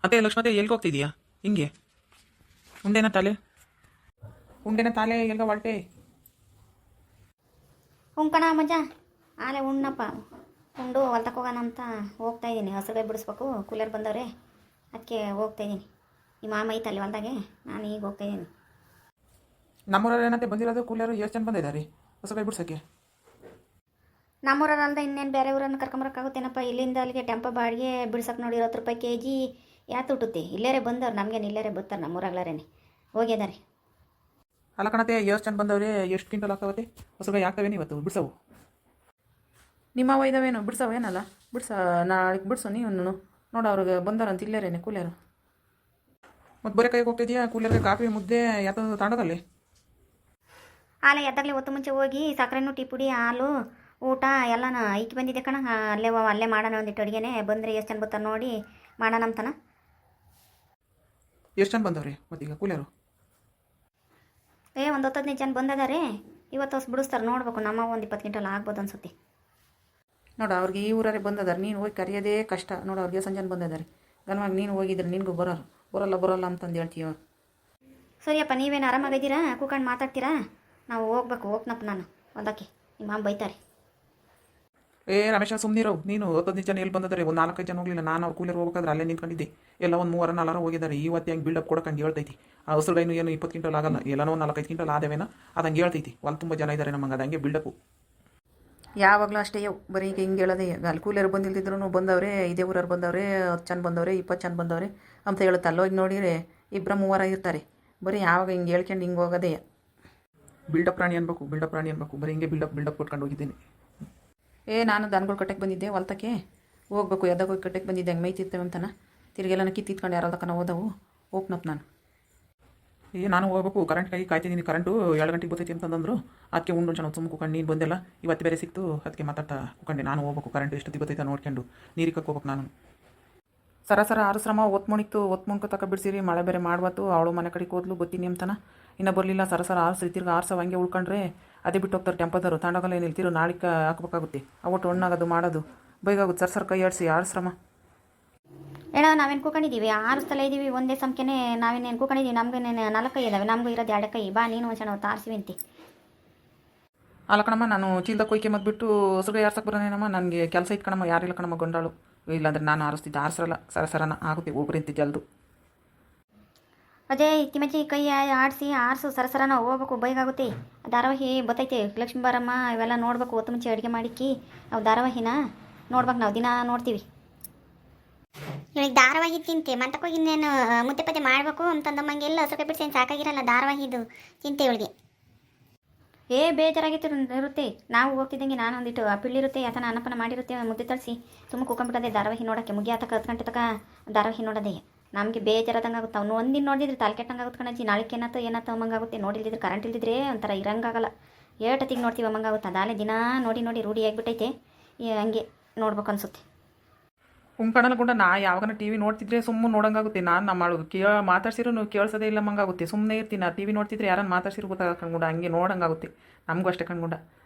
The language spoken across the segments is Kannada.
ಅದೇ ಲಕ್ಷ್ಮತೆ ಎಲ್ಗೆ ಹೋಗ್ತಿದೀಯಾ ಹಿಂಗೆ? ಉಂಡೆನ ತಾಲೆ ಎಲ್ಗ ಹೊರಟೆ? ಉಣ್ಕಣ ಮಜ ಆಲೆ ಉಣ್ಣಪ್ಪ. ಉಂಡು ಹೊಲ್ತಕ್ಕೆ ಹೋಗೋಣ ಅಂತ ಹೋಗ್ತಾ ಇದ್ದೀನಿ. ಹಸುವೆ ಬಿಡಿಸ್ಬೇಕು, ಕೂಲರ್ ಬಂದವ್ರೆ, ಅದಕ್ಕೆ ಹೋಗ್ತಾ ಇದ್ದೀನಿ. ನಿಮ್ಮ ಮಾಮ ಐತಲ್ಲಿ ಹೊಲ್ದಾಗೆ, ನಾನು ಈಗ ಹೋಗ್ತಾ ಇದ್ದೀನಿ. ನಮ್ಮೂರಲ್ಲಿ ಏನಂತೆ ಬಂದಿರೋದು ಕೂಲರು? ಎಷ್ಟು ಜನ ಬಂದಿದ್ದಾರೆ ಹಸುವೆ ಬಿಡ್ಸೋಕ್ಕೆ? ನಮ್ಮೂರಲ್ಲ ಇನ್ನೇನು ಬೇರೆ ಊರನ್ನು ಕರ್ಕೊಂಬರಕ್ಕಾಗುತ್ತೇನಪ್ಪ? ಇಲ್ಲಿಂದ ಅಲ್ಲಿಗೆ ಟೆಂಪೋ ಬಾಡಿಗೆ ಬಿಡ್ಸಕ್ಕೆ ನೋಡಿ 20 ರೂಪಾಯಿ kg ಯಾತು ಹುಟ್ಟುತ್ತೆ. ಇಲ್ಲೇರೆ ಬಂದವ್ರು, ನಮಗೇನು ಇಲ್ಲೇರೆ ಬರ್ತಾರೆ, ನಮ್ಮೂರಾಗ್ಲಾರೇನೆ ಹೋಗಿದ್ದಾರೆ. ಅಲ್ಲ ಕಣತೆ, ಎಷ್ಟು ಜನ ಬಂದವ್ರೆ? ಎಷ್ಟು ಕ್ವಿಂಟಲ್ ಆಗ್ತಾವತ್ತೆ ಹಸುವೆ? ಆಗ್ತಾವೇನು ಇವತ್ತು ಬಿಡ್ಸವು? ನಿಮ್ಮವ ಇದಾವೇನು ಬಿಡ್ಸವೇನಲ್ಲ? ನಾಳೆಗೆ ಬಿಡ್ಸು ನೀವು ನೋಡು. ಅವ್ರಿಗೆ ಬಂದವ್ರಂತ ಇಲ್ಲೇರೇನೆ ಕೂಲಿಯರು. ಮತ್ತು ಬರೀ ಕೈಗೆ ಹೋಗ್ತಿದ್ಯಾ? ಕೂಲರ್ಗೆ ಕಾಫಿ ಮುದ್ದೆ ಯಾತ ತಾಂಡೋದಲ್ಲಿ? ಹಾಲೆ ಎದ್ದಾಗಲೇ ಹೊತ್ತು ಮುಂಚೆ ಹೋಗಿ ಸಕ್ಕರೆನೂ ಟೀ ಪುಡಿ ಹಾಲು ಊಟ ಎಲ್ಲನ ಐಕಿ ಬಂದಿದ್ದೆ ಕಣ. ಅಲ್ಲೇ ಮಾಡೋಣ ಒಂದಿಟ್ಟು ಅಡುಗೆನೇ. ಬಂದರೆ ಎಷ್ಟು ಜನ ಬರ್ತಾರೆ ನೋಡಿ ಮಾಡೋಣ ಅಂತನ. ಎಷ್ಟು ಜನ ಬಂದವ್ರಿ ಮತ್ತೀಗ ಕೂಲರು? ಒಂದು 10-15 ಜನ ಬಂದಿದ್ದಾರೆ. ಇವತ್ತು ಹೊಸ ಬಿಡಿಸ್ತಾರೆ, ನೋಡ್ಬೇಕು. ನಮ್ಮ ಒಂದು 20 ಕ್ವಿಂಟಲ್ ಆಗ್ಬೋದು ಅನ್ಸುತ್ತೆ. ನೋಡು, ಅವ್ರಿಗೆ ಈ ಊರೇ ಬಂದದಾರೆ, ನೀನು ಹೋಗಿ ಕರೆಯೋದೇ ಕಷ್ಟ. ನೋಡು, ಅವ್ರಿಗೆ ಸಂಜೆ ಬಂದಿದ್ದಾರೆ. ಗನವಾಗಿ ನೀನು ಹೋಗಿದ್ರೆ ನಿನಗೂ ಬರೋಲ್ಲ ಅಂತಂದು ಹೇಳ್ತೀವ. ಸರಿಯಪ್ಪ, ನೀವೇನು ಆರಾಮಾಗಿದ್ದೀರಾ? ಕೂಕೊಂಡು ಮಾತಾಡ್ತೀರಾ? ನಾವು ಹೋಗ್ಬೇಕು. ಹೋಗ್ನಪ್ಪ ನಾನು ಹೊಲಕ್ಕೆ, ನಿಮ್ಮ ಮಾಮ ಬೈತಾರೆ. ರಮೇಶ ಸುಮ್ಮನಿರೋ ನೀನು. 15 ಜನ ಎಲ್ಲಿ ಬಂದಿದ್ದಾರೆ? ಒಂದು 4-5 ಜನ ಹೋಗಲಿಲ್ಲ. ನಾನು ಅವ್ರು ಕೂಲರ್ ಹೋಗ್ಬೇಕಾದ್ರೆ ಅಲ್ಲೇ ನಿಂತ್ಕೊಂಡಿದ್ದೆ. ಎಲ್ಲ ಒಂದು 3-4 ಹೋಗಿದ್ದಾರೆ. ಇವತ್ತು ಹೆಂಗೆ ಬಿಲ್ಡಪ್ ಕೊಡೋಕೆ ಹೇಳ್ತೈತಿ. ಆ ಹಸುಗೈನು ಏನು 20 ಕ್ವಿಂಟಲ್ ಆಗಲ್ಲ, ಎಲ್ಲನೋ 4-5 ಕ್ವಿಂಟಲ್ ಆದೇವೇನ ಅದು ಹಂಗೆ ಹೇಳ್ತೈತಿ. ಅಲ್ಲಿ ತುಂಬ ಜನ ಇದ್ದಾರೆ ನಮಗೆ, ಅದು ಹಂಗೆ ಬಿಲ್ಡಪ್ಪು. ಯಾವಾಗಲೂ ಅಷ್ಟೇ ಬರೀ ಈಗ ಹಿಂಗೆ ಹೇಳೋದೇ. ಅಲ್ಲಿ ಕೂಲರ್ ಬಂದಿಲ್ದಿದ್ರು ಬಂದವ್ರೆ, ಇದೇ ಊರವ್ರು ಬಂದವ್ರೆ, 10 ಜನ ಬಂದವ್ರೆ, 20 ಜನ ಬಂದವ್ರೆ ಅಂತ ಹೇಳುತ್ತೆ. ಅಲ್ಲೋಗಿ ನೋಡಿದರೆ 2-3 ಇರ್ತಾರೆ. ಬರೀ ಯಾವಾಗ ಹಿಂಗೆ ಹೇಳ್ಕೊಂಡು ಹಿಂಗೆ ಹೋಗೋದೇ. ಬಿಲ್ಡಪ್ ಪ್ರಾಣಿ ಅನ್ಬೇಕು. ಬರೀ ಹಿಂಗೆ ಬಿಲ್ಡಪ್ ಕೊಟ್ಕೊಂಡು ಹೋಗಿದ್ದೀನಿ. ನಾನು ದನಗಳು ಕಟ್ಟಕ್ಕೆ ಬಂದಿದ್ದೆ, ಹೊಲ್ತಕ್ಕೆ ಹೋಗ್ಬೇಕು. ಎದ್ದಾಗ ಹೋಗಿ ಕಟ್ಟಕ್ಕೆ ಬಂದಿದ್ದೆ, ಹಂಗೆ ಮೈತಿರ್ತೇವೆ ಅಂತನ. ತಿರುಗೆಲ್ಲ ಕಿತ್ತಿತ್ಕೊಂಡು ಯಾರದಕ್ಕನ ಹೋದವು. ಹೋಗ್ನಪ್ಪ ನಾನು. ನಾನು ಹೋಗ್ಬೇಕು. ಕರೆಂಟ್ ಕಾಯ್ತಿದ್ದೀನಿ. ಕರೆಂಟು 2 ಗಂಟೆಗೆ ಬರ್ತೈತಿ ಅಂತಂದ್ರು. ಅದಕ್ಕೆ ಉಂಡು ಚೆನ್ನಾಗಿ ತುಂಬ ಕುಕೊಂಡು ನೀನು ಬಂದೆಲ್ಲ ಇವತ್ತು ಬೇರೆ ಸಿಕ್ತು. ಅದಕ್ಕೆ ಮಾತಾಡ್ತಾ ಕುಕೊಂಡೆ. ನಾನು ಹೋಗ್ಬೇಕು. ಕರೆಂಟ್ ಎಷ್ಟು ಬರ್ತೈತೆ ನೋಡ್ಕೊಂಡು ನೀರಿಕಕ್ಕೆ ಹೋಗ್ಬೇಕು ನಾನು. ಸರ ಆರುಶ್ರಮ ಒತ್ತು ತಕ ಬಿಡಿಸಿರಿ. ಮಳೆ ಬೇರೆ ಮಾಡ್ಬಾತು. ಅವಳು ಮನೆ ಕಡೆಗೆ ಹೋದ್ಲು, ಬತ್ತೀನಿ ಅಂತನ. ಇನ್ನೂ ಬರಲಿಲ್ಲ. ಸರ ಆರಿಸಿ ತಿರ್ಗಿ ಹಂಗೆ ಉಳ್ಕೊಂಡ್ರೆ ಅದೇ ಬಿಟ್ಟು ಹೋಗ್ತಾರೆ ಟೆಂಪೋದವರು. ತಾಂಡೋಗಲ್ಲ ಏನು ನಿಲ್ತಿರು. ನಾಳಿಕ ಹಾಕ್ಬೇಕಾಗುತ್ತೆ. ಅವಟ್ಟು ಹಣ್ಣಾಗೋದು ಮಾಡೋದು ಬೈಗಾಗುತ್ತೆ. ಸರ್ ಕೈ ಆಡಿಸಿ ಆರುಶ್ರಮ. ಹೇಳೋ, ನಾವೇನು ಕೂಕೊಂಡಿದ್ದೀವಿ? 6 ಸ್ಥಳ ಇದ್ದೀವಿ ಒಂದೇ ಸಂಖ್ಯೆನೇ. ನಾವೇನೇನು ಕೂಕೊಂಡಿದ್ದೀವಿ? ನಮ್ಗೆ 4 ಇದ್ದಾವೆ, ನಮಗೂ ಇರೋದು 2 ಕೈ. ಬಾ ನೀನು ಒಂದು ಸಣ್ಣ ತಾರಿಸಿ ಅಂತಿ. ಅಲ್ಲ ಕಣಮ್ಮ, ನಾನು ಚೀಲ್ದ ಕೊಯ್ಕೆ ಮದ್ಬಿಟ್ಟು ಹಸುಗೆ ಯಾರ್ಸಕ್ಕೆ ಬರೋನೇನಮ್ಮ. ನನಗೆ ಕೆಲಸ ಇತ್ತು ಕಣಮ್ಮ. ಯಾರಿಲ್ಲ ಕಣಮ್ಮ ಗೊಂಡಾಳು. ಇಲ್ಲಾಂದ್ರೆ ನಾನು ಆರಿಸ್ರಲ್ಲ. ಸರನ ಆಗುತ್ತೆ. ಒಬ್ಬರಿಂತಿ ಜಲ್ದು. ಅದೇ ಕಿಮಚಿ ಕೈ ಆರಿಸು ಸರಸರನ ಹೋಗ್ಬೇಕು. ಬೈಗಾಗುತ್ತೆ. ಧಾರಾವಾಹಿ ಬತ್ತೈತೆ, ಲಕ್ಷ್ಮೀ ಬಾರಮ್ಮ ಇವೆಲ್ಲ ನೋಡ್ಬೇಕು. ಹೊತ್ತು ಮುಂಚೆ ಅಡುಗೆ ಮಾಡಿಕ್ಕಿ ನಾವು ಧಾರಾವಾಹಿನ ನೋಡ್ಬೇಕು. ನಾವು ದಿನ ನೋಡ್ತೀವಿ. ಇವಳಿಗೆ ಧಾರಾವಾಹಿ ಚಿಂತೆ ಮಂತಕ್ಕೋಗಿ ಇನ್ನೇನು ಮುದ್ದೆ ಪದ್ದೆ ಮಾಡಬೇಕು ಅಂತಂದಮ್ಮಂಗೆ ಎಲ್ಲ ಹಸುಗೆ ಬಿಡ್ಸೇನು ಸಾಕಾಗಿರಲ್ಲ ಧಾರಾವಾಹಿದು ಚಿಂತೆ ಇವಳಿಗೆ. ಬೇಜಾರಾಗಿತ್ತು ಇರುತ್ತೆ. ನಾವು ಹೋಗ್ತಿದ್ದಂಗೆ ನಾನು ಒಂದಿಟ್ಟು ಪಿಳ್ಳಿರುತ್ತೆ ಯಾತನ ಅನ್ನಪನ ಮಾಡಿರುತ್ತೆ. ಮುದ್ದೆ ತಳಿಸಿ ತುಂಬ ಕೂಕೊಂಡ್ಬಿಟ್ಟದೆ ಧಾರಾವಾಹಿ ನೋಡೋಕ್ಕೆ. ಮುಗಿಯ ತಕ್ಕ 10 ಗಂಟೆ ತಕ ಧಾರಾವಾಹಿ ನೋಡೋದೇ ನಮಗೆ ಬೇಜಾರಾದಂಗೆ ಆಗುತ್ತೆ. ಅವ್ನು ಒಂದಿನ ನೋಡಿದ್ರೆ ತಲೆ ಕೆಟ್ಟಂಗೆ ಆಗುತ್ತೆ ಕಣಜ್ಜಿ. ನಾಳೆಗೆ ಏನಾಯ್ತು ಅಮ್ಮಂಗಾಗುತ್ತೆ. ನೋಡಿಲ್ದಿದ್ರೆ ಕರೆಂಟ್ ಇಲ್ದಿದ್ರೆ ಒಂಥರ ಇರಂಗಾಗಲ್ಲ. ಏಟತ್ತಿಗೆ ನೋಡ್ತೀವಿ ಅಮ್ಮಂಗಾಗುತ್ತೆ. ಅದಾಲೆ ದಿನ ನೋಡಿ ರೂಢಿ ಆಗಿಬಿಟ್ಟೈತೆ. ಹಂಗೆ ನೋಡ್ಬೇಕು ಅನ್ಸುತ್ತೆ. ಕುಂಕಣಲ್ಲ ಗುಂಡ. ನಾ ಯಾವಾಗ ಟಿವಿ ನೋಡ್ತಿದ್ರೆ ಸುಮ್ಮನೆ ನೋಡಂಗಾಗುತ್ತೆ. ನಾನು ಮಾಡೋದು ಮಾತಾಡ್ಸಿರೋ ಕೇಳಿಸೋದೇ ಇಲ್ಲ ಮಂಗಾಗುತ್ತೆ. ಸುಮ್ಮನೆ ಇರ್ತೀನಿ. ಆ ಟಿವಿ ನೋಡ್ತಿದ್ರೆ ಯಾರನ್ನು ಮಾತಾಡ್ಸಿರೋ ಗೊತ್ತಾಗಣ್ಗುಂಡ. ಹಂಗೆ ನೋಡಂಗಾಗುತ್ತೆ. ನಮಗೂ ಅಷ್ಟೇ ಕಣ್ಗುಂಡ.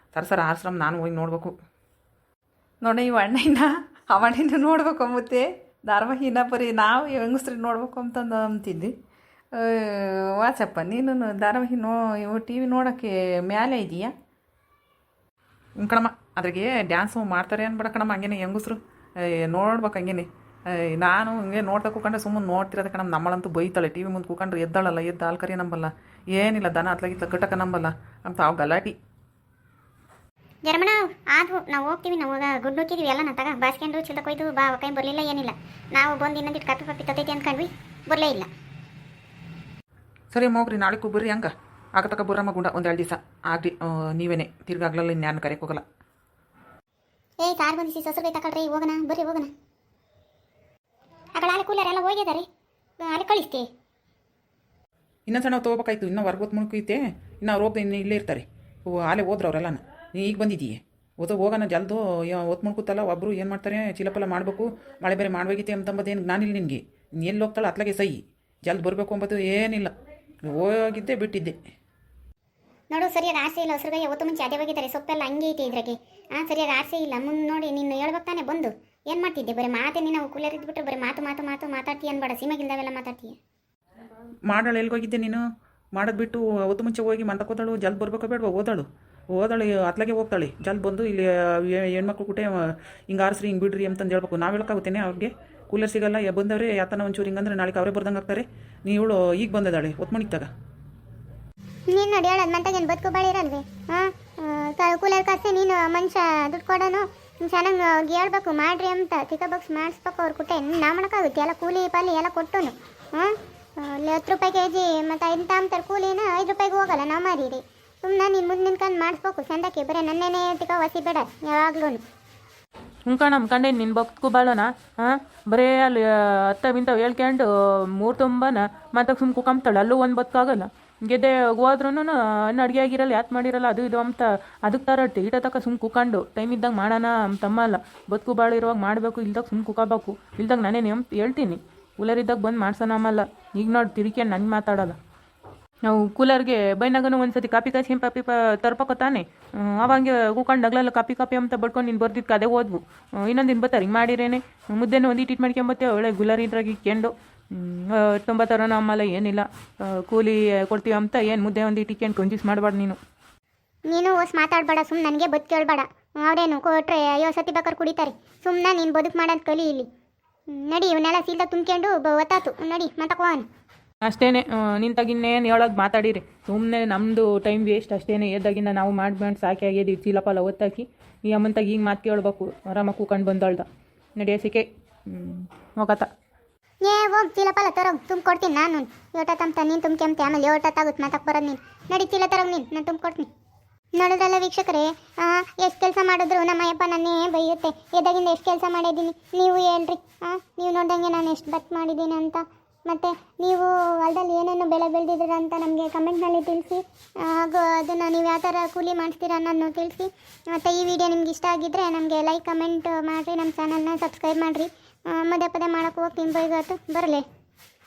ಸರ ಆಶ್ರಮ ನಾನು ಹೋಗಿ ನೋಡ್ಬೇಕು. ನೋಡಿ, ಇವು ಅವಣ್ಣಿನ ನೋಡ್ಬೇಕು ಅಂಬುತ್ತೆ ಧಾರಾವಾಹಿನ. ಬರೀ ನಾವು ಹೆಂಗಸ್ರಿ ನೋಡ್ಬೇಕು ಅಂತಂದು ಅಂತಿದ್ದಿ. ವಾಚಪ್ಪ ನೀನು ಧಾರಾವಾಹಿ ಇವು ಟಿ ವಿ ನೋಡೋಕ್ಕೆ ಮ್ಯಾಲೆ ಇದೆಯಾ? ಕಣಮ್ಮ, ಅದ್ರಾಗೆ ಡ್ಯಾನ್ಸು ಮಾಡ್ತಾರೆ ಅನ್ಬೇಡ ಕಣಮ್ಮ. ಹಂಗೇನೆ ಹೆಂಗಸ್ರು ನೋಡ್ಬೇಕು. ಹಂಗೇನೆ ನಾನು ಹಿಂಗೆ ನೋಡ್ತಾ ಕೂಕೊಂಡ್ರೆ ಸುಮ್ಮನೆ ನೋಡ್ತಿರೋದೆ ಕಣಮ್ಮ. ನಮ್ಮಳಂತೂ ಬೈತಾಳೆ. ಟಿ ವಿ ಮುಂದೆ ಕೂಕೊಂಡ್ರೆ ಎದ್ದಾಳಲ್ಲ, ಎದ್ದು ಹಾಲು ಕರಿಯ ನಂಬಲ್ಲ, ಏನಿಲ್ಲ. ದನ ಅತ್ಲಾಗಿತ್ತ ಕಟ್ಟಕ ನಂಬಲ್ಲ ಅಂತ ಅವು ಗಲಾಟಿ. ಜರ್ಮಣ ಆದ್ವು ನಾವು ಹೋಗ್ತೀವಿ. ನಾವು ಗುಡ್ ಹೋಗ್ತಿದ್ವಿ ಎಲ್ಲ ತಗ ಬಾಸ್ಕೊಂಡು ಚಿಲ್ದ ಕೊಯ್ದು ಬಾ. ಕೈ ಬರಲಿಲ್ಲ ಏನಿಲ್ಲ. ನಾವು ಬಂದು ಇನ್ನೊಂದಿಟ್ಟು ಕಾಪಿ ಪಾಪಿ ತತ್ತೈತಿ ಅಂದ್ಕೊಂಡ್ವಿ, ಬರಲೇ ಇಲ್ಲ. ಸರಿ ಹೋಗ್ರಿ, ನಾಳೆಗೂ ಬರ್ರಿ. ಹಂಗೆ ಆಗತಕ್ಕ ಬರಮ್ಮ ಗುಂಡ. 1-2 ದಿವಸ ಆಗ್ರಿ. ನೀವೇನೆ ತಿರ್ಗಾಗ್ಲಲ್ಲ, ಇನ್ಯಾರನ್ನ ಕರೆಯಕ್ಕೆ ಹೋಗಲ್ಲ. ಕಾರ್ ಬಂದಿಸಿ ಸೊಸರು ತಗೊಳ್ರಿ. ಹೋಗೋಣ ಬರ್ರಿ ಹೋಗೋಣ. ಆಕಡೆ ಕೂಲರ್ ಎಲ್ಲ ಹೋಗಿದ್ದಾರೆ. ಅಲ್ಲಿ ಕಳಿಸ್ತಿ ಇನ್ನೊಂದು ಸಣ್ಣ ತೊಗೋಬೇಕಾಯ್ತು. ಇನ್ನೂ ಹೊರಗೊತ್ತು ಮುಳುಕೈತೆ. ಇನ್ನು ಅವ್ರು ಹೋಗ್ದೆ ಇನ್ನು ಇಲ್ಲೇ ಇರ್ತಾರೆ. ಆಲೆ ಹೋದ್ರು ಅವರೆಲ್ಲನ. ನೀ ಈಗ ಬಂದಿದ್ದೀಯೆ. ಹೋಗೋಣ ಜಲ್ದು. ಹೊತ್ತು ಮುಳ್ಕುತ್ತಲ್ಲ ಒಬ್ಬರು ಏನು ಮಾಡ್ತಾರೆ, ಚಿಲಪಲ್ಲ ಮಾಡಬೇಕು. ಮಳೆ ಬೇರೆ ಮಾಡಬೇಕಿತ್ತೆ ಅಂತಂಬುದೇನು ನಾನಿಲ್ಲ ನಿನಗೆ. ಎಲ್ಲಿ ಹೋಗ್ತಾಳೆ ಅತ್ಲಾಗೆ ಸೈ ಜಲ್ದು ಬರಬೇಕು ಅಂಬದು ಏನಿಲ್ಲ. ಹೋಗಿದ್ದೆ ಬಿಟ್ಟಿದ್ದೆ. ನೋಡು, ಸರಿಯಾಗಿ ಆಸೆ ಇಲ್ಲ. ಹೊಸರುಗಾಯಿ ಹೊತ್ತು ಮುಂಚೆ ಅದೇ ಹೋಗಿದ್ದಾರೆ. ಸೊಪ್ಪೆಲ್ಲ ಹಂಗೆ ಐತೆ ಇದ್ರಾಗೆ. ಸರಿಯಾಗಿ ಆಸೆ ಇಲ್ಲ. ಮುಂದೆ ನೋಡಿ ನೀನು ಹೇಳ್ಬೇಕು ತಾನೆ ಬಂದು ಏನು ಮಾಡ್ತಿದ್ದೆ ಬರೀ ಮಾತೇ ನೀನು ಕೂಲರ್ ಇದ್ಬಿಟ್ರೆ ಬರೀ ಮಾತಾಡ್ತೀಯ ಅನ್ಬೇಡ ಸೀಮೆಗಿಲ್ದಾವೆಲ್ಲ ಮಾತಾಡ್ತೀಯ. ಮಾಡಾಳು ಎಲ್ಗೋಗಿದ್ದೆ ನೀನು ಮಾಡೋದು ಬಿಟ್ಟು ಹೊತ್ತು ಮುಂಚೆ ಹೋಗಿ ಮಂತಕ್ಕೆ ಹೋದಳು ಜಲ್ದಿ ಬರ್ಬೇಕೋ ಬೇಡವಾ ಓದಾಳು ಅತ್ಲಾಗೆ ಹೋಗ್ತಾಳೆ ಜಲ್ದಿ ಬಂದು ಇಲ್ಲಿ ಹೆಣ್ಮಕ್ಳು ಕೂಟೆ ಹಿಂಗೆ ಆರಿಸ್ರಿ ಹಿಂಗೆ ಬಿಡ್ರಿ ಅಂತಂದು ಹೇಳ್ಬೇಕು ನಾವು ಹೇಳೋಕ್ಕಾಗುತ್ತೇನೆ ಅವ್ರಿಗೆ ಕೂಲರ್ ಸಿಗಲ್ಲ ಬಂದವ್ರೆ ಯಾತನ ಒಂಚೂರು ಹಿಂಗಂದ್ರೆ ನಾಳೆ ಅವರೇ ಬರ್ದಂಗೆ ಆಗ್ತಾರೆ ನೀವಳು ಈಗ ಬಂದದಾಳೆ ಹೊತ್ತು ಮಣಿತಾಗ ನೀನು ನೋಡಿ ಹೇಳೋದು ಮಂತಾಗೇನು ಬದುಕು ಬಾಳಿ ಇರಲ್ವೇ ಹಾಂ ಕೂಲರ್ ಕಾಸೆ ನೀನು ಮನುಷ್ಯ ದುಡ್ಡು ಕೊಡೋನು ಚೆನ್ನಾಗಿ ಅವ್ರಿಗೆ ಹೇಳ್ಬೇಕು ಮಾಡ್ರಿ ಅಂತ ಚಿಕ್ಕ ಬಾಕ್ಸ್ ಮಾಡಿಸ್ಬೇಕು ಅವ್ರ ಕುಟ್ಟೆ ನಾವು ಮಾಡೋಕ್ಕಾಗುತ್ತೆ ಎಲ್ಲ ಕೂಲಿ ಪಾಲಿ ಎಲ್ಲ ಕೊಟ್ಟನು ಹಾಂ ಅಲ್ಲಿ 10 ರೂಪಾಯಿ ಕೆಜಿ ಮತ್ತು ಇಂಥ ಅಂತಾರೆ ಕೂಲಿನ 5 ರೂಪಾಯಿಗೆ ಹೋಗಲ್ಲ ನಾವು ಮಾರೀರಿ ಸುಮ್ಮನೆ ನೀನು ಮುಂದೆ ನಿನ್ಕೊಂಡು ಮಾಡಿಸ್ಬೇಕು ಚಂದಕ್ಕೆ ಬರೀ ನನ್ನೇನೆ ತಿಕ್ಕ ವಸಿ ಬೇಡ ಯಾವಾಗ್ಲೂ. ನಮ್ಮ ಕಂಡೆ ನಿನ್ನ ಬದುಕು ಬಾಳೋಣ ಹಾಂ ಬರೀ ಅಲ್ಲಿ ಹತ್ತವಿಂತ ಹೇಳ್ಕೊಂಡು ಮೂರು ತುಂಬನ ಮತ್ತೆ ಸುಮ್ಮ ಕುಕೊಂಬ್ತಾಳೆ ಅಲ್ಲೂ ಒಂದು ಬದುಕಾಗಲ್ಲ ಗೆದ್ದೆ ಹೋದ್ರೂ ಇನ್ನು ಅಡುಗೆ ಆಗಿರಲ್ಲ ಯಾಕೆ ಮಾಡಿರಲ್ಲ ಅದು ಇದು ಅಂತ ಅದಕ್ಕೆ ತರಟ್ಟಿ ಈಟ ತಕ್ಕ ಸುಮ್ಮ ಕುಕೊಂಡು ಟೈಮ್ ಇದ್ದಾಗ ಮಾಡೋಣ ತಮ್ಮ ಅಲ್ಲ ಬದುಕು ಬಾಳು ಇರುವಾಗ ಮಾಡಬೇಕು ಇಲ್ದಾಗ ಸುಮ್ಮ ಕುಕೋಬೇಕು ಇಲ್ದಾಗ ನಾನೇನು ಹೇಳ್ತೀನಿ ಕೂಲರ್ ಇದ್ದಾಗ ಬಂದು ಮಾಡ್ಸೋಣ ಆಮಲ್ಲ ಈಗ ನೋಡಿ ತಿರುಗಿ ನನಗೆ ಮಾತಾಡೋಲ್ಲ ನಾವು ಕೂಲರ್ಗೆ ಬೈನಾಗನು ಒಂದು ಸತಿ ಕಾಪಿ ಕಾಸಿ ಪಾಪಿ ತರ್ಪಕ್ಕ ತಾನೆ ಅವಂಗೆ ಕೂಕೊಂಡು ಅಗ್ಲೆಲ್ಲ ಕಾಪಿ ಅಂತ ಬಡ್ಕೊಂಡು ನೀನು ಬರ್ದಿದ್ದು ಅದೇ ಓದ್ವು ಇನ್ನೊಂದು ದಿನ ಬರ್ತಾರೆ ಹಿಂಗೆ ಮಾಡಿರೇನೆ ಮುದ್ದೆನೂ ಒಂದು ಇಟ್ಟಿಟ್ಟು ಮಾಡ್ಕೊಂಬತ್ತೇವೆ ಒಳ್ಳೆ ಗುಲಾರಿ ಇದ್ರಾಗ ಇಕ್ಕೊಂಡು ತೊಂಬತ್ತರ ನಮ್ಮಲ್ಲ ಏನಿಲ್ಲ ಕೂಲಿ ಕೊಡ್ತೀವಿ ಅಂತ ಏನು ಮುದ್ದೆ ಒಂದು ಇಟ್ಟಿಕೊಂಡು ಕಂಜೂಸ್ ಮಾಡಬಾರ್ದು ನೀನು ಹೊಸ ಮಾತಾಡಬೇಡ ಸುಮ್ಮನೆ ನನಗೆ ಬದುಕು ಕೇಳಬೇಡ ಅವರೇನು ಕೊಟ್ರೆ ಅಯ್ಯೋ ಸತಿ ಬೇಕಾದ್ರೆ ಕುಡಿತಾರೆ ಸುಮ್ಮನೆ ನೀನು ಬದುಕು ಮಾಡೋದು ಕಲಿ ಇಲ್ಲಿ ನಡಿ ಇವನ್ನೆಲ್ಲ ಸೀಲ್ದಾಗ ತುಂಬ್ಕೊಂಡು ಒತ್ತಾತು ನಡಿ ಮಾತಾಕೋನ್ ಅಷ್ಟೇನೆ ನಿಂತಾಗಿನ್ನೇನು ಹೇಳೋದು ಮಾತಾಡಿರಿ ಸುಮ್ಮನೆ ನಮ್ಮದು ಟೈಮ್ ವೇಸ್ಟ್ ಅಷ್ಟೇನೆ ಎದ್ದಾಗಿಂದ ನಾವು ಮಾಡ್ಕೊಂಡು ಸಾಕಿ ಆಗಿದ್ದೀವಿ ಚೀಲಪಲ್ಲ ಒತ್ತಾಕಿ ಈ ಅಮ್ಮಂತಾಗ ಈಗ ಮಾತು ಕೇಳಬೇಕು ಆರಾಮಾಗಿ ಕೂಕೊಂಡು ಬಂದಳ್ದ ನಡೆಯೋಸಿಕೆ ಹೋಗತ್ತ ಹೋಗಿ ಚೀಲಪಲ್ಲ ತರೋಗಿ ತುಂಬ್ಕೊಡ್ತೀನಿ ನಾನು ಯೋಟತ್ತಂತ ನೀನು ತುಂಬ್ಕೊಂತೆ ಆಮೇಲೆ ಯೋಟತ್ತಾಗುತ್ತೆ ಮಾತಕ್ಕೆ ಬರೋದು ನೀನು ನಡಿ ಚೀಲ ತರೋಗಿ ನಾನು ತುಂಬ್ಕೊಡ್ತೀನಿ. ನೋಡೋದ್ರಲ್ಲ ವೀಕ್ಷಕರೇ ಎಷ್ಟು ಕೆಲಸ ಮಾಡಿದ್ರು ನಮ್ಮ ಅಯ್ಯಪ್ಪ ನನ್ನೇ ಬೈಯುತ್ತೆ ಎದ್ದಾಗಿಂದ ಎಷ್ಟು ಕೆಲಸ ಮಾಡಿದ್ದೀನಿ ನೀವು ಹೇಳ್ರಿ ನೀವು ನೋಡ್ದಂಗೆ ನಾನು ಎಷ್ಟು ಬತ್ ಮಾಡಿದ್ದೀನಿ ಅಂತ ಮತ್ತು ನೀವು ಹೊಲದಲ್ಲಿ ಏನೇನು ಬೆಳೆ ಬೆಳೆದಿದ್ದೀರ ಅಂತ ನಮಗೆ ಕಮೆಂಟ್ನಲ್ಲಿ ತಿಳಿಸಿ ಹಾಗೂ ಅದನ್ನು ನೀವು ಯಾವ ಥರ ಕೂಲಿ ಮಾಡಿಸ್ತೀರ ಅನ್ನೋದನ್ನು ತಿಳಿಸಿ ಮತ್ತು ಈ ವಿಡಿಯೋ ನಿಮ್ಗೆ ಇಷ್ಟ ಆಗಿದ್ದರೆ ನಮಗೆ ಲೈಕ್ ಕಮೆಂಟ್ ಮಾಡಿರಿ ನಮ್ಮ ಚಾನಲ್ನ ಸಬ್ಸ್ಕ್ರೈಬ್ ಮಾಡಿರಿ ಪದೇ ಮಾಡೋಕ್ಕೆ ಹೋಗ್ತೀನಿ ಬೈಗಾತು ಬರಲೇ.